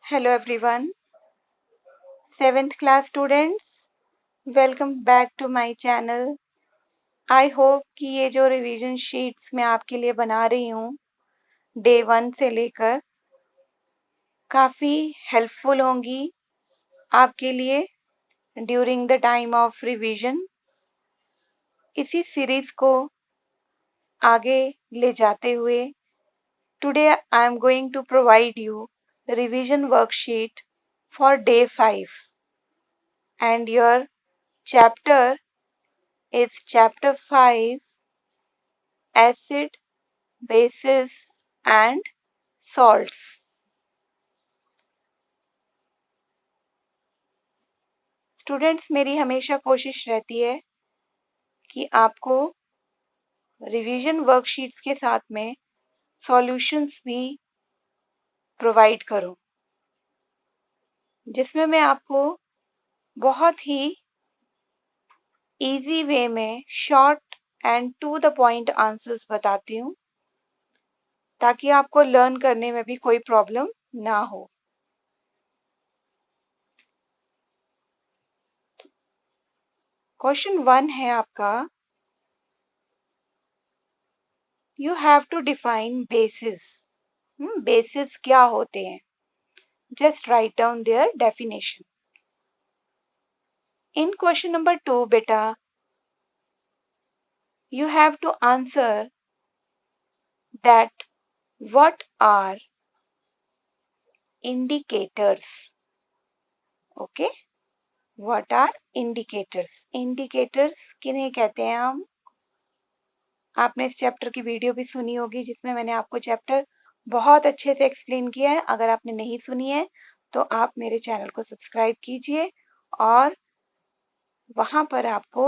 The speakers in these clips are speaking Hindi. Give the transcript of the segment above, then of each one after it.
Hello everyone, 7th class students, welcome back to my channel. I hope कि ये जो रिवीजन शीट्स मैं आपके लिए बना रही हूँ डे 1 से लेकर काफ़ी हेल्पफुल होंगी आपके लिए during the time of revision. इसी सीरीज को आगे ले जाते हुए today I am going to provide you revision worksheet for day 5 and your chapter is chapter 5 acid, bases and salts. Students, मेरी हमेशा कोशिश रहती है कि आपको रिवीजन वर्कशीट्स के साथ में सॉल्यूशंस भी प्रोवाइड करूं, जिसमें मैं आपको बहुत ही इजी वे में short and to the point answers बताती हूं, ताकि आपको लर्न करने में भी कोई प्रॉब्लम ना हो। क्वेश्चन 1 है आपका, you have to define basis. Basis क्या होते हैं? Just write down their definition. In question number 2, beta, you have to answer that what are indicators? Okay, what are indicators? Indicators किन्हें कहते हैं हम? आपने इस चैप्टर की वीडियो भी सुनी होगी, जिसमें मैंने आपको चैप्टर बहुत अच्छे से एक्सप्लेन किया है। अगर आपने नहीं सुनी है तो आप मेरे चैनल को सब्सक्राइब कीजिए और वहां पर आपको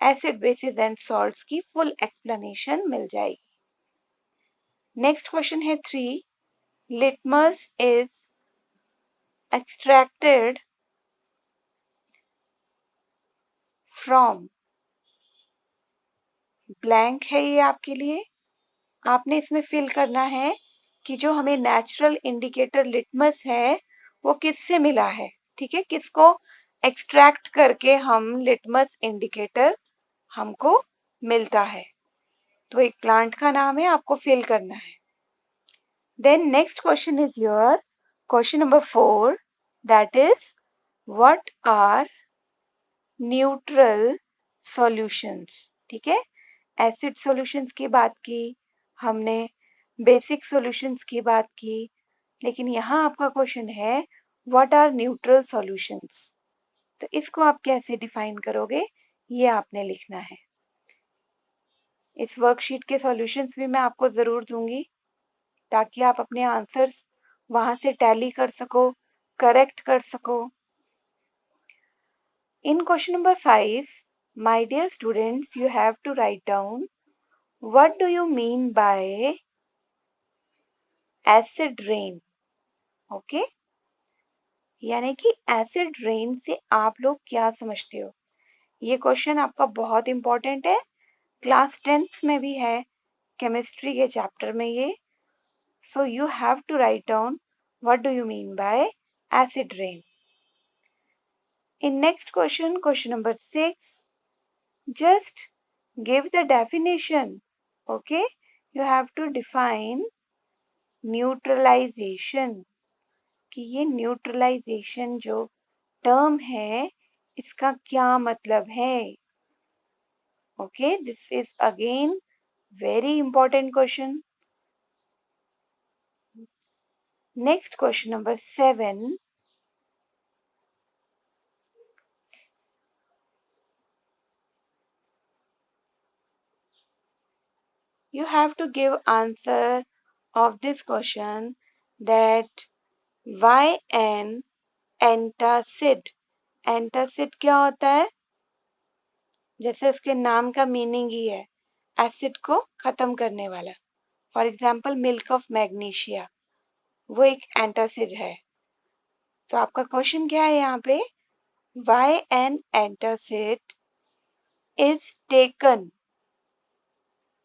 एसिड बेसिस एंड सॉल्ट्स की फुल एक्सप्लेनेशन मिल जाएगी। नेक्स्ट क्वेश्चन है 3, litmus is extracted from blank है ये आपके लिए। आपने इसमें फिल करना है कि जो हमें नेचुरल इंडिकेटर लिटमस है वो किससे मिला है। ठीक है, किसको एक्सट्रैक्ट करके हम लिटमस इंडिकेटर हमको मिलता है। तो एक प्लांट का नाम है, आपको फिल करना है। Then next question is your question number 4, that is what are neutral solutions. ठीक है, एसिड सॉल्यूशंस की बात की हमने, बेसिक सॉल्यूशंस की बात की, लेकिन यहाँ आपका क्वेश्चन है व्हाट आर न्यूट्रल सॉल्यूशंस। तो इसको आप कैसे डिफाइन करोगे, ये आपने लिखना है। इस वर्कशीट के सॉल्यूशंस भी मैं आपको जरूर दूंगी, ताकि आप अपने आंसर्स वहां से टैली कर सको, करेक्ट कर सको। In question number 5, my dear students, you have to write down what do you mean by acid rain. Okay? यानी कि एसिड रेन से आप लोग क्या समझते हो? ये क्वेश्चन आपका बहुत इंपॉर्टेंट है, क्लास 10th में भी है, केमिस्ट्री के चैप्टर में ये। So you have to write down what do you mean by acid rain. In next question, question number 6, just give the definition. Okay, you have to define neutralization, कि ये न्यूट्रलाइजेशन जो टर्म है इसका क्या मतलब है। Okay, this is again very important question. Next question number 7, you have to give answer of this question that why an antacid। Antacid क्या होता है? जैसे उसके नाम का मीनिंग ही है, एसिड को खत्म करने वाला। For example milk of magnesia, वो एक एंटासिड है। तो आपका क्वेश्चन क्या है यहाँ पे, why an antacid is taken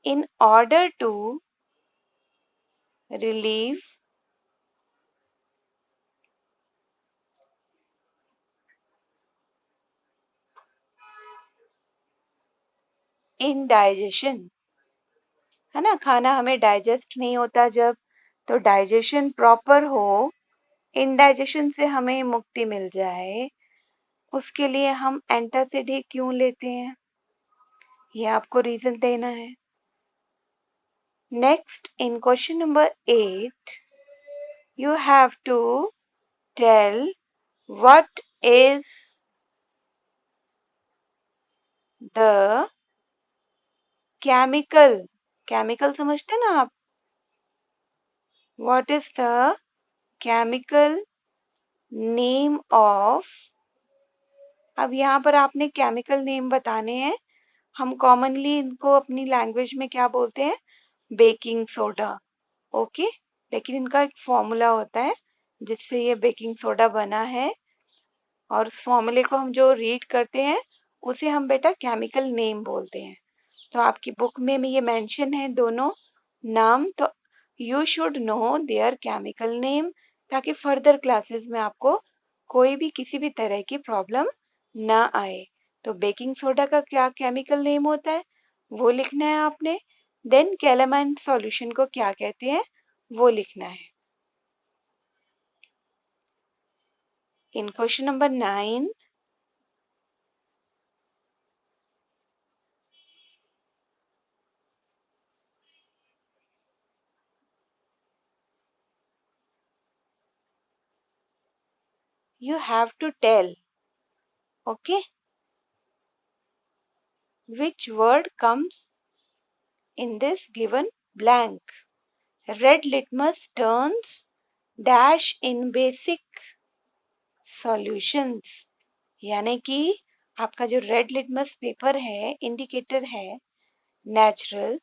in order to relieve indigestion, है ना, खाना हमें डाइजेस्ट नहीं होता जब, तो डाइजेशन प्रॉपर हो, इनडाइजेशन से हमें मुक्ति मिल जाए, उसके लिए हम एंटासिड ही क्यों लेते हैं, ये आपको रीजन देना है। Next, in question number 8 you have to tell what is the chemical समझते ना आप, what is the chemical name of, अब यहाँ पर आपने केमिकल नेम बताने हैं, हम कॉमनली इनको अपनी लैंग्वेज में क्या बोलते हैं, बेकिंग सोडा, ओके, लेकिन इनका एक फॉर्मूला होता है जिससे ये बेकिंग सोडा बना है, और उस फॉर्मूले को हम जो रीड करते हैं उसे हम बेटा केमिकल नेम बोलते हैं। तो आपकी बुक में ये मेंशन है दोनों नाम, तो you should know there chemical name, ताकि फर्दर क्लासेस में आपको कोई भी किसी भी तरह की प्रॉब्लम ना आए। तो बेकिंग सोडा का क्या केमिकल नेम होता है वो लिखना है आपने, देन कैलामाइन सॉल्यूशन को क्या कहते हैं वो लिखना है। इन question number 9 you have to tell, okay, which word comes in this given blank. Red litmus turns dash in basic solutions, यानी कि आपका जो रेड लिटमस पेपर है, इंडिकेटर है नेचुरल,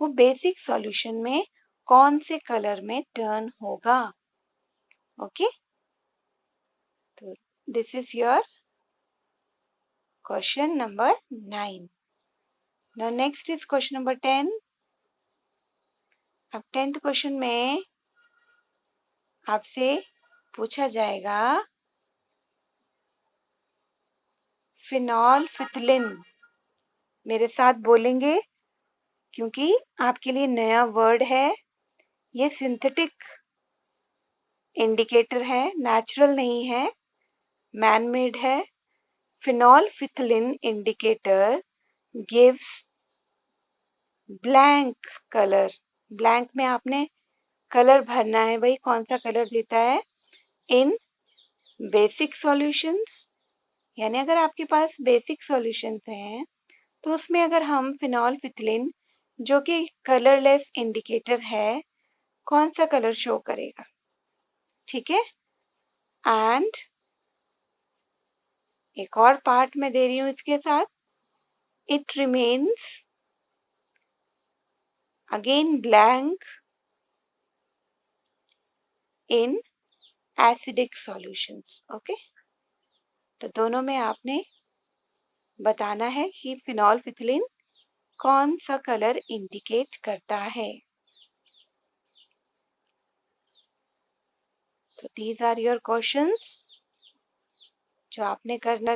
वो बेसिक सॉल्यूशन में कौन से कलर में टर्न होगा, ओके। तो this is your question number 9। Now next is question number 10। अब 10th क्वेश्चन में आपसे पूछा जाएगा फिनोल्फिथिलीन, मेरे साथ बोलेंगे क्योंकि आपके लिए नया वर्ड है, ये सिंथेटिक इंडिकेटर है, नेचुरल नहीं है, मैन मेड है। Phenolphthalein indicator gives blank colour, blank में आपने कलर भरना है, भाई कौन सा कलर देता है, इन बेसिक सॉल्यूशंस, यानी अगर आपके पास बेसिक सॉल्यूशंस हैं तो उसमें अगर हम फिनोल्फिथिलीन जो कि कलरलेस इंडिकेटर है, कौन सा कलर शो करेगा, ठीक है। एंड एक और पार्ट मैं दे रही हूं इसके साथ, it remains again blank in acidic solutions, okay. तो दोनों में आपने बताना है कि फिनोल्फिथिलीन कौन सा कलर इंडिकेट करता है। तो दीज आर योर क्वेश्चंस जो आपने करना